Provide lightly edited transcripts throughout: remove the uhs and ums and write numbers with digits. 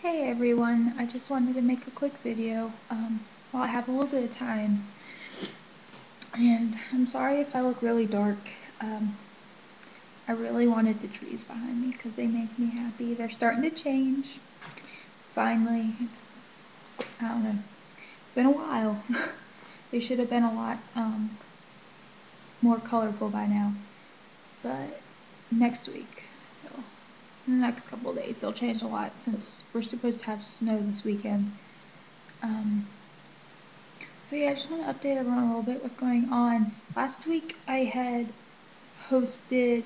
Hey everyone, I just wanted to make a quick video while I have a little bit of time. And I'm sorry if I look really dark. I really wanted the trees behind me because they make me happy. They're starting to change. Finally, I don't know, it's been a while. They should have been a lot more colorful by now. But next week, well, in the next couple of days, they'll change a lot since we're supposed to have snow this weekend. So yeah, I just want to update everyone a little bit what's going on. Last week I had hosted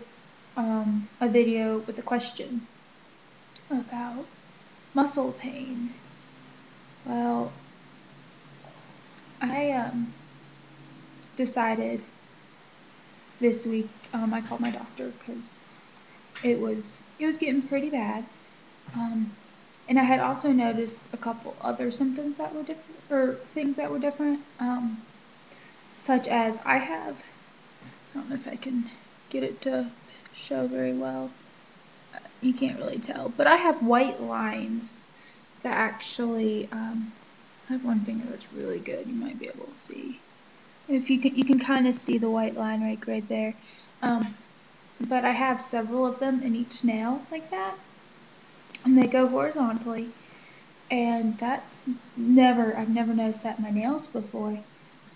a video with a question about muscle pain. Well, I decided this week I called my doctor because it was getting pretty bad. And I had also noticed a couple other symptoms that were different, or things that were different, such as I don't know if I can get it to show very well. You can't really tell, but I have white lines that actually, I have one finger that's really good. You might be able to see. If you can kind of see the white line right there. But I have several of them in each nail like that, and they go horizontally. And I've never noticed that in my nails before.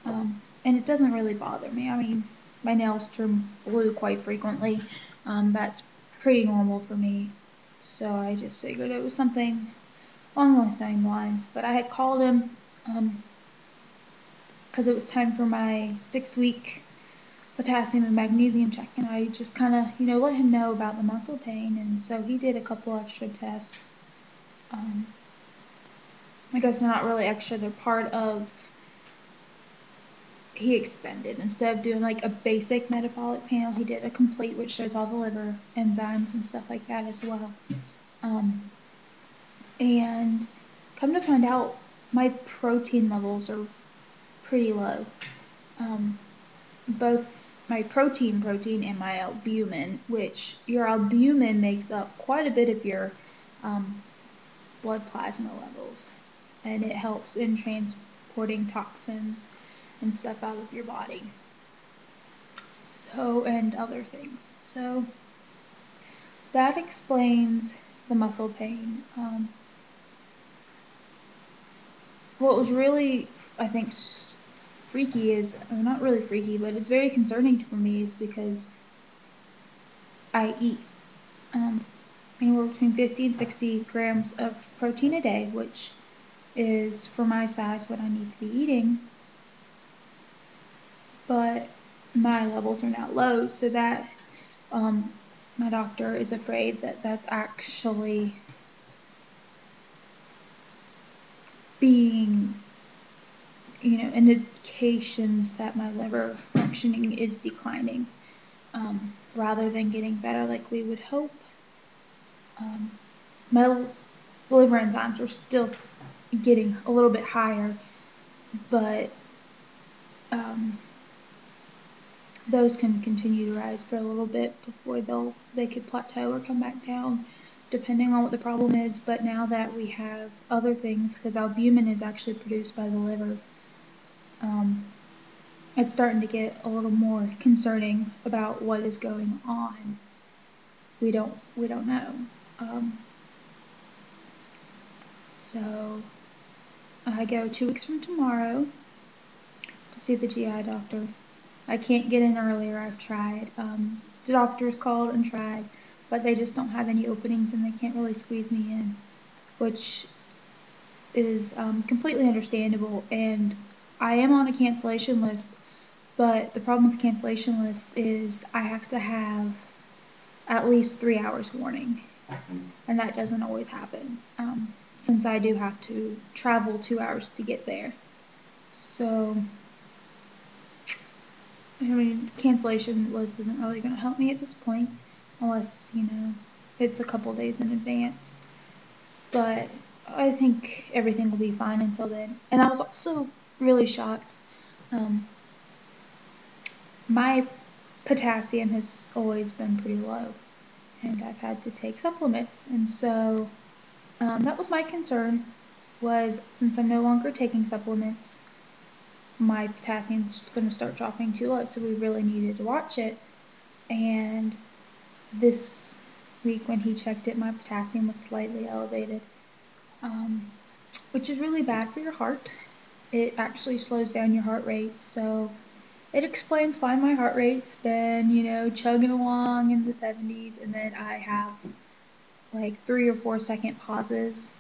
And it doesn't really bother me. I mean, my nails turn blue quite frequently. That's pretty normal for me. So I just figured it was something along those same lines. But I had called him because it was time for my 6-week potassium and magnesium check, and I just kind of, let him know about the muscle pain. And so he did a couple extra tests. I guess they're not really extra, they're part of, he extended. Instead of doing like a basic metabolic panel, he did a complete, which shows all the liver enzymes and stuff like that as well. And come to find out, my protein levels are pretty low. Both my protein and my albumin, which your albumin makes up quite a bit of your blood plasma levels, and it helps in transporting toxins and stuff out of your body. So, and other things. So that explains the muscle pain. What was really, I think, freaky is, or not really freaky, but it's very concerning for me, is because I eat anywhere between 50 and 60 grams of protein a day, which is, for my size, what I need to be eating. But my levels are now low, so that my doctor is afraid that that's actually being, indications that my liver functioning is declining, rather than getting better like we would hope. My liver enzymes are still getting a little bit higher, but those can continue to rise for a little bit before they could plateau or come back down, depending on what the problem is. But now that we have other things, because albumin is actually produced by the liver, it's starting to get a little more concerning about what is going on. We don't know. So I go 2 weeks from tomorrow to see the GI doctor. I can't get in earlier. I've tried. The doctors called and tried, but they just don't have any openings, and they can't really squeeze me in, which is completely understandable. And I am on a cancellation list, but the problem with the cancellation list is I have to have at least 3 hours warning, and that doesn't always happen, since I do have to travel 2 hours to get there. So, I mean, cancellation list isn't really going to help me at this point, unless, it's a couple days in advance. But I think everything will be fine until then. And I was also really shocked. My potassium has always been pretty low, and I've had to take supplements. And so That was my concern, was since I'm no longer taking supplements, my potassium's going to start dropping too low, so we really needed to watch it. And this week when he checked it, my potassium was slightly elevated, which is really bad for your heart. It actually slows down your heart rate, so it explains why my heart rate's been, chugging along in the 70s, and then I have like 3 or 4 second pauses,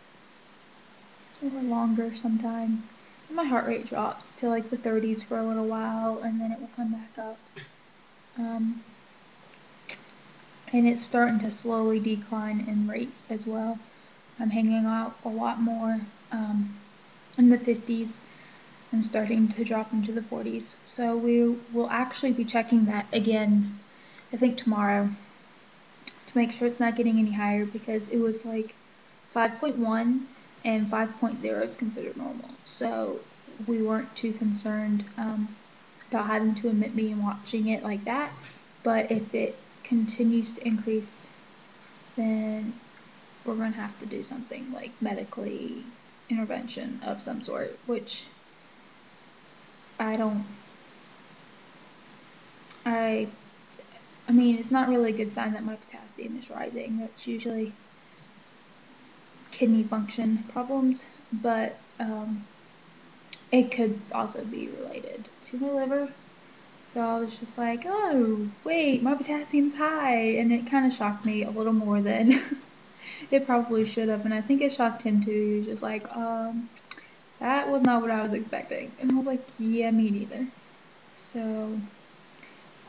or longer sometimes. And my heart rate drops to like the 30s for a little while, and then it will come back up. And it's starting to slowly decline in rate as well. I'm hanging out a lot more in the 50s and starting to drop into the 40s. So we will actually be checking that again, I think tomorrow, to make sure it's not getting any higher, because it was like 5.1 and 5.0 is considered normal. So we weren't too concerned about having to admit me and watching it like that. But if it continues to increase, then we're going to have to do something like medically intervention of some sort, which I mean, it's not really a good sign that my potassium is rising. That's usually kidney function problems, but it could also be related to my liver. So I was just like, oh, wait, my potassium's high, and it kind of shocked me a little more than it probably should have, and I think it shocked him too. He was just like, that was not what I was expecting, and I was like, yeah, me neither. So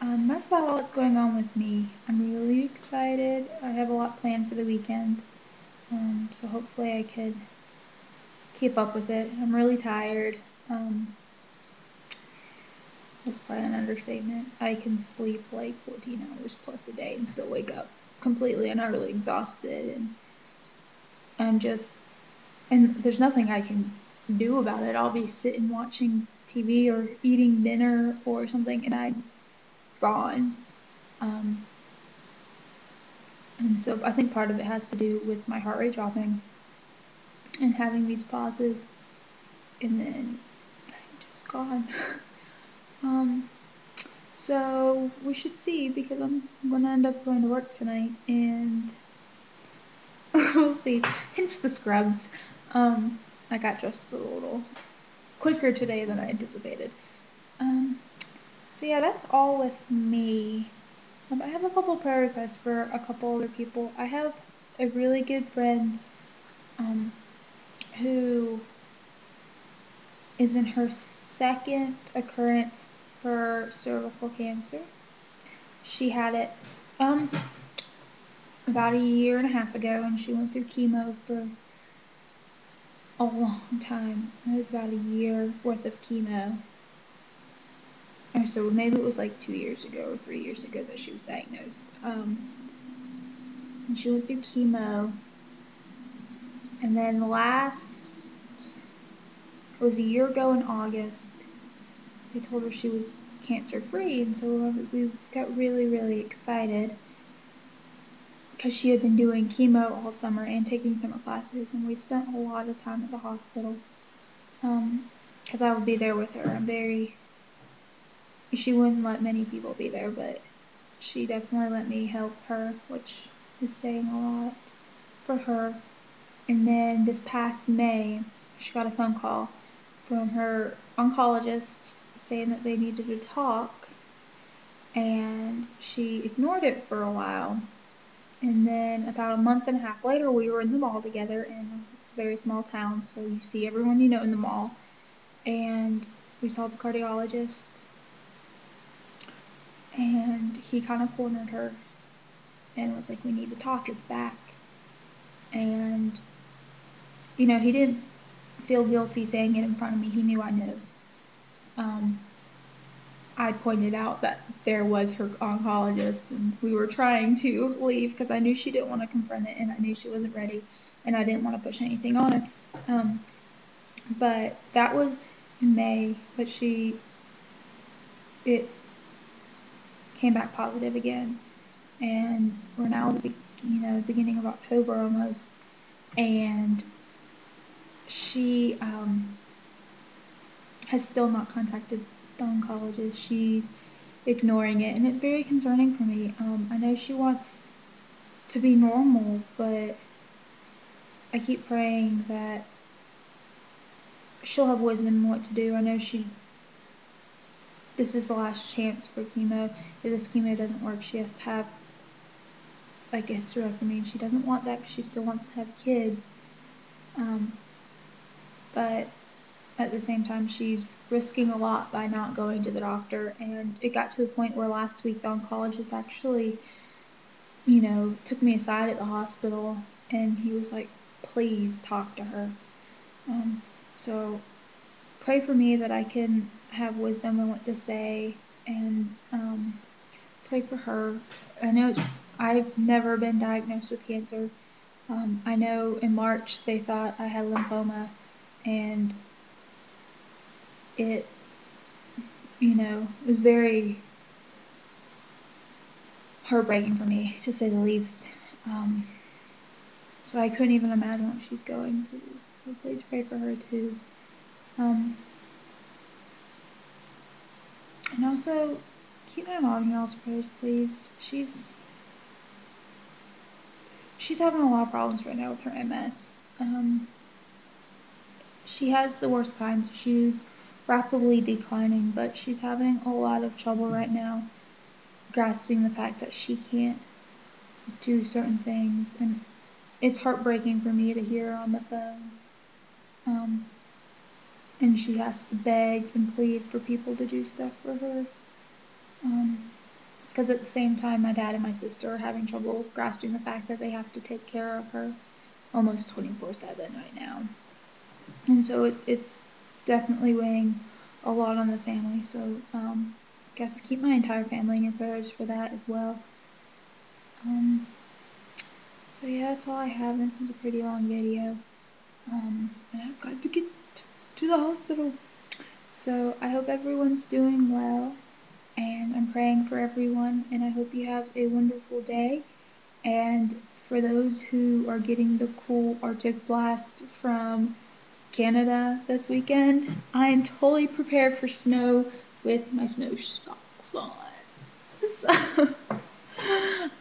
that's about all that's going on with me. I'm really excited. I have a lot planned for the weekend, so hopefully I could keep up with it. I'm really tired. That's probably an understatement. I can sleep like 14 hours plus a day and still wake up completely and utterly exhausted, and and there's nothing I can do about it. I'll be sitting watching TV or eating dinner or something, and I'm gone. And so I think part of it has to do with my heart rate dropping and having these pauses, and then I'm just gone. So we should see, because I'm gonna end up going to work tonight, and we'll see. Hence the scrubs. I got dressed a little quicker today than I anticipated. So yeah, that's all with me. I have a couple prayer requests for a couple other people. I have a really good friend who is in her second occurrence for cervical cancer. She had it about a year and a half ago, and she went through chemo for a long time. It was about a year worth of chemo. Or so maybe it was like 2 years ago or 3 years ago that she was diagnosed. And she went through chemo, and then it was a year ago in August, they told her she was cancer free, and so we got really, really excited, because she had been doing chemo all summer and taking summer classes, and we spent a lot of time at the hospital, because I would be there with her. She wouldn't let many people be there, but she definitely let me help her, which is saying a lot for her. And then this past May, she got a phone call from her oncologist saying that they needed to talk, and she ignored it for a while. And then about a month and a half later, we were in the mall together, and it's a very small town, so you see everyone you know in the mall. And we saw the cardiologist, and he kind of cornered her and was like, we need to talk, it's back. And, he didn't feel guilty saying it in front of me. He knew I knew. I pointed out that there was her oncologist, and we were trying to leave because I knew she didn't want to confront it, and I knew she wasn't ready, and I didn't want to push anything on her. But that was in May, but it came back positive again, and we're now at the beginning of October almost, and she has still not contacted the oncologist. She's ignoring it, and it's very concerning for me. I know she wants to be normal, but I keep praying that she'll have wisdom in what to do. I know this is the last chance for chemo. If this chemo doesn't work, she has to have like a hysterectomy. She doesn't want that because she still wants to have kids. But at the same time, she's risking a lot by not going to the doctor. And it got to the point where last week the oncologist actually, took me aside at the hospital, and he was like, please talk to her. So pray for me that I can have wisdom in what to say, and pray for her. I know I've never been diagnosed with cancer. I know in March they thought I had lymphoma, and it, was very heartbreaking for me, to say the least. So I couldn't even imagine what she's going through. So please pray for her too. And also keep my mom in y'all's prayers, please. She's having a lot of problems right now with her MS. She has the worst kinds. She's rapidly declining, but she's having a lot of trouble right now grasping the fact that she can't do certain things, and it's heartbreaking for me to hear her on the phone. And she has to beg and plead for people to do stuff for her. Because at the same time, my dad and my sister are having trouble grasping the fact that they have to take care of her almost 24/7 right now. And so it's definitely weighing a lot on the family. So I guess keep my entire family in your prayers for that as well. So yeah, that's all I have. This is a pretty long video. And I've got to get to the hospital. So I hope everyone's doing well, and I'm praying for everyone, and I hope you have a wonderful day. And for those who are getting the cool Arctic blast from Canada this weekend, I am totally prepared for snow with my snow socks on. So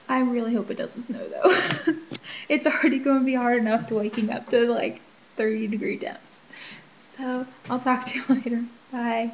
I really hope it doesn't snow though. It's already going to be hard enough to waking up to like 30-degree temps. So I'll talk to you later. Bye.